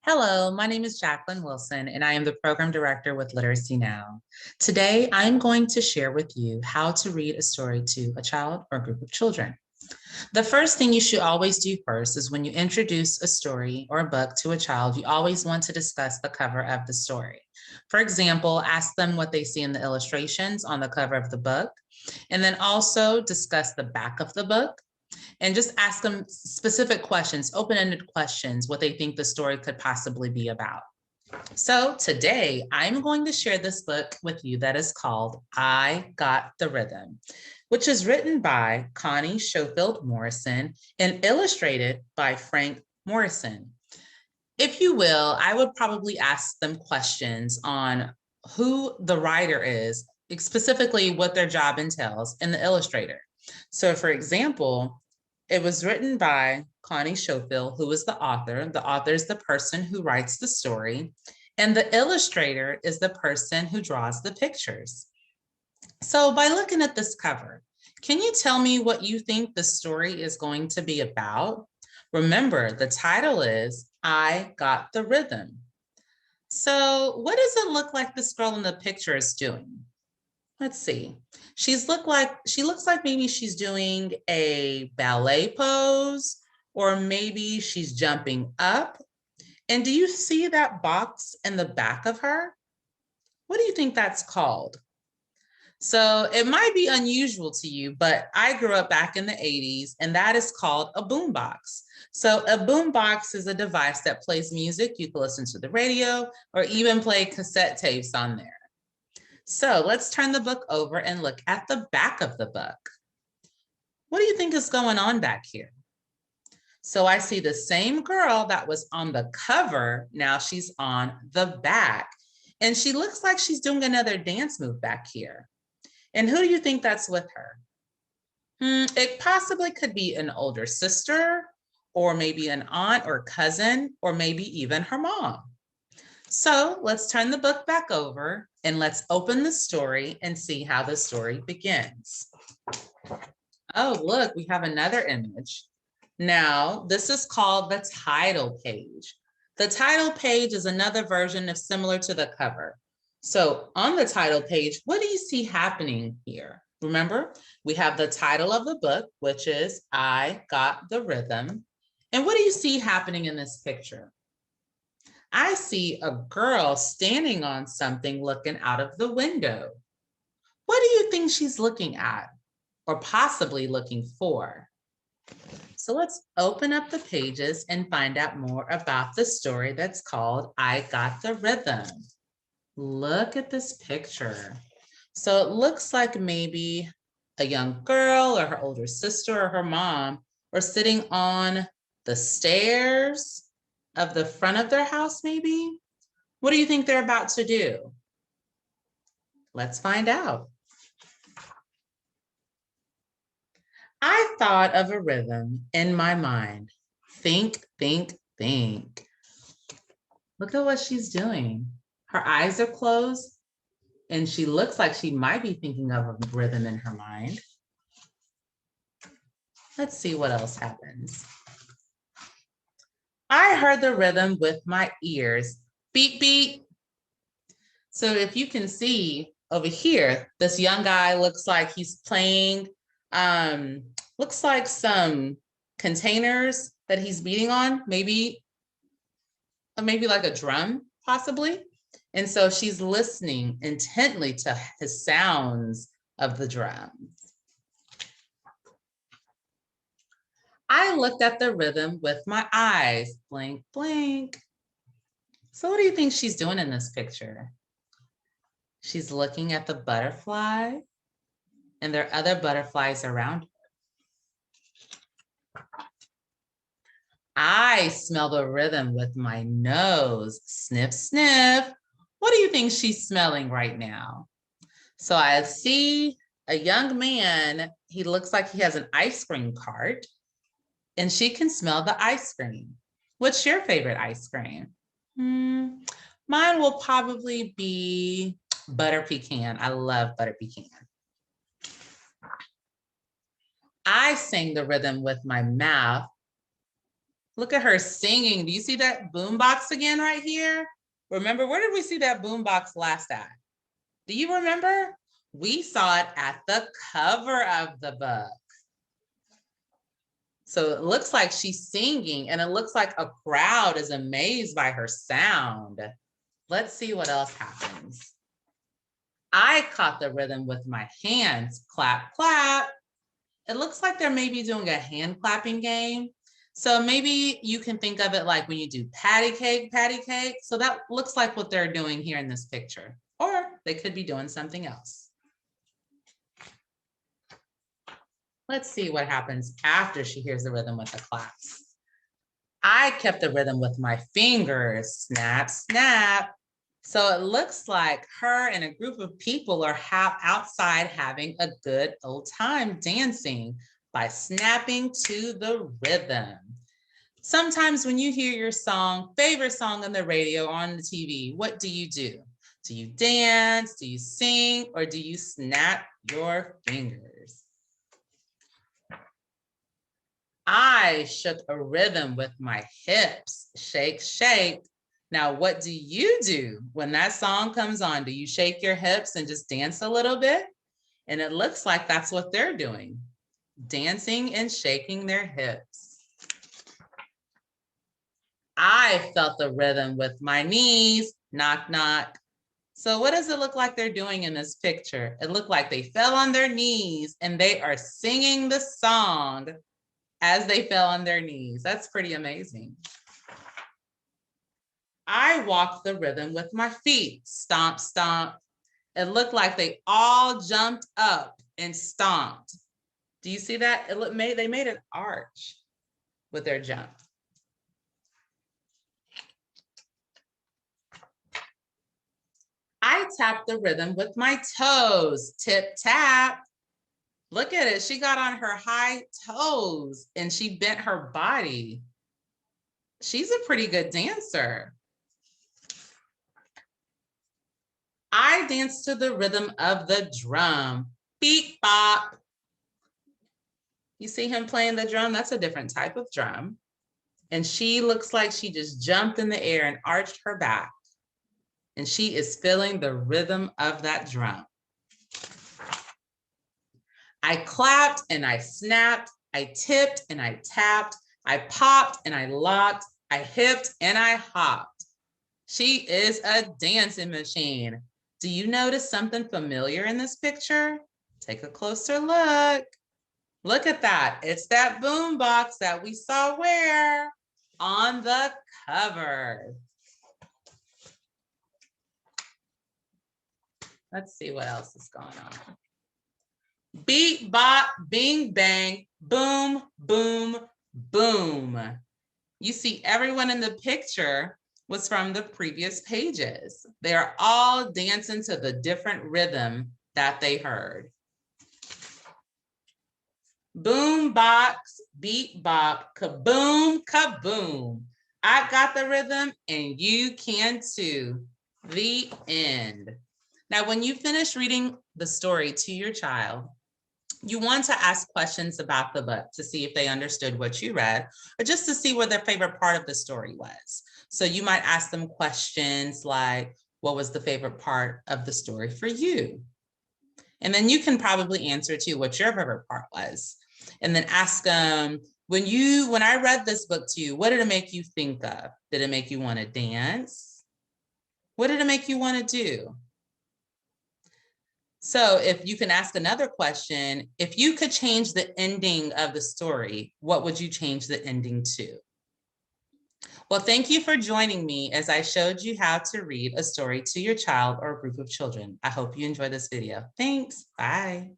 Hello, my name is Jacklyn Wilson, and I am the Program Director with Literacy Now. Today, I am going to share with you how to read a story to a child or group of children. The first thing you should always do first is when you introduce a story or a book to a child, you always want to discuss the cover of the story. For example, ask them what they see in the illustrations on the cover of the book, and then also discuss the back of the book and just ask them specific questions, open-ended questions, what they think the story could possibly be about. So today I'm going to share this book with you that is called I Got the Rhythm, which is written by Connie Schofield Morrison and illustrated by Frank Morrison. If you will, I would probably ask them questions on who the writer is, specifically what their job entails, and the illustrator. So for example, it was written by Connie Schofield, who is the author. The author is the person who writes the story, and the illustrator is the person who draws the pictures. So by looking at this cover, can you tell me what you think the story is going to be about? Remember, the title is I Got the Rhythm. So what does it look like this girl in the picture is doing? Let's see. She looks like maybe she's doing a ballet pose, or maybe she's jumping up. And do you see that box in the back of her? What do you think that's called? So it might be unusual to you, but I grew up back in the 80s, and that is called a boombox. So a boombox is a device that plays music. You can listen to the radio or even play cassette tapes on there. So let's turn the book over and look at the back of the book. What do you think is going on back here? So I see the same girl that was on the cover. Now she's on the back, and she looks like she's doing another dance move back here. And who do you think that's with her? It possibly could be an older sister, or maybe an aunt or cousin, or maybe even her mom. So let's turn the book back over and let's open the story and see how the story begins. Oh, look, we have another image. Now, this is called the title page. The title page is another version of similar to the cover. So on the title page, what do you see happening here? Remember, we have the title of the book, which is I Got the Rhythm. And what do you see happening in this picture? I see a girl standing on something looking out of the window. What do you think she's looking at or possibly looking for? So let's open up the pages and find out more about the story that's called I Got the Rhythm. Look at this picture. So it looks like maybe a young girl or her older sister or her mom are sitting on the stairs of the front of their house, maybe? What do you think they're about to do? Let's find out. I thought of a rhythm in my mind. Think, think, think. Look at what she's doing. Her eyes are closed, and she looks like she might be thinking of a rhythm in her mind. Let's see what else happens. I heard the rhythm with my ears. Beep, beep. So if you can see over here, this young guy looks like he's playing, looks like some containers that he's beating on, maybe like a drum, possibly. And so she's listening intently to his sounds of the drums. I looked at the rhythm with my eyes, blink, blink. So what do you think she's doing in this picture? She's looking at the butterfly, and there are other butterflies around her. I smell the rhythm with my nose. Sniff, sniff. What do you think she's smelling right now? So I see a young man. He looks like he has an ice cream cart, and she can smell the ice cream. What's your favorite ice cream? Mine will probably be butter pecan. I love butter pecan. I sing the rhythm with my mouth. Look at her singing. Do you see that boombox again right here? Remember, where did we see that boombox last at? Do you remember? We saw it at the cover of the book. So it looks like she's singing, and it looks like a crowd is amazed by her sound. Let's see what else happens. I caught the rhythm with my hands. Clap, clap. It looks like they're maybe doing a hand clapping game. So maybe you can think of it like when you do patty cake, patty cake. So that looks like what they're doing here in this picture. Or they could be doing something else. Let's see what happens after she hears the rhythm with the claps. I kept the rhythm with my fingers. Snap, snap. So it looks like her and a group of people are outside having a good old time dancing by snapping to the rhythm. Sometimes when you hear your favorite song on the radio or on the TV, what do you do? Do you dance? Do you sing? Or do you snap your fingers? I shook a rhythm with my hips. Shake, shake. Now, what do you do when that song comes on? Do you shake your hips and just dance a little bit? And it looks like that's what they're doing, dancing and shaking their hips. I felt the rhythm with my knees. Knock, knock. So what does it look like they're doing in this picture? It looked like they fell on their knees and they are singing the song as they fell on their knees. That's pretty amazing. I walked the rhythm with my feet. Stomp, stomp. It looked like they all jumped up and stomped. Do you see that? They made an arch with their jump. I tapped the rhythm with my toes. Tip, tap. Look at it. She got on her high toes and she bent her body. She's a pretty good dancer. I danced to the rhythm of the drum. Beep, bop. You see him playing the drum? That's a different type of drum. And she looks like she just jumped in the air and arched her back. And she is feeling the rhythm of that drum. I clapped and I snapped. I tipped and I tapped. I popped and I locked. I hipped and I hopped. She is a dancing machine. Do you notice something familiar in this picture? Take a closer look. Look at that. It's that boom box that we saw where? On the cover. Let's see what else is going on. Beat, bop, bing, bang, boom, boom, boom. You see everyone in the picture was from the previous pages. They are all dancing to the different rhythm that they heard. Boom, box, beat, bop, kaboom, kaboom. I got the rhythm and you can too. The end. Now, when you finish reading the story to your child, you want to ask questions about the book to see if they understood what you read, or just to see what their favorite part of the story was. So you might ask them questions like, what was the favorite part of the story for you? And then you can probably answer too what your favorite part was. And then ask them, when I read this book to you, what did it make you think of? Did it make you want to dance? What did it make you want to do? So if you can ask another question, if you could change the ending of the story, what would you change the ending to? Well, thank you for joining me as I showed you how to read a story to your child or a group of children. I hope you enjoyed this video. Thanks. Bye.